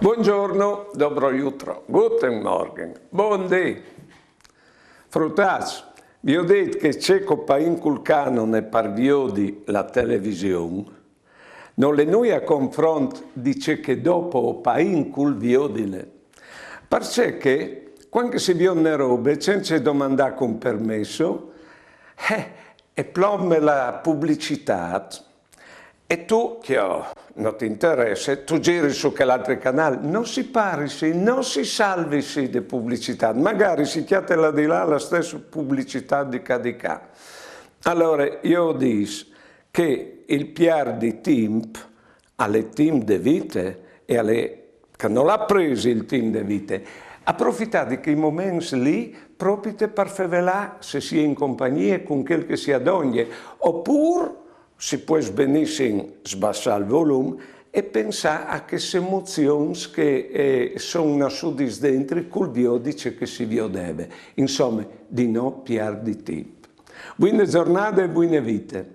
Buongiorno, dobro jutro, guten Morgen, buon day. Frutaz, vi ho detto che c'è pa inculcano ne parviodi la televisione, non le noi a confronto dice che dopo pa incul viodile. Perché che, quando si viene robe, senza domandare con permesso, e plomme la pubblicità, e tu, che non ti interessa, tu giri su quell'altro canale, non si parisi, non si salvisi di pubblicità, magari si chiatela di là la stessa pubblicità di qua. Allora, io dico che il PR di tempo alle team de vite e alle che non l'ha preso il team de vite, approfittate di quei momenti lì proprio per favelare se si è in compagnia con quel che si adogna, oppure si può benissimo sbassare il volume e pensare a queste emozioni che sono nascute dentro col dice che si deve. Insomma, di no PR di tempo. Buone giornate e buone vite.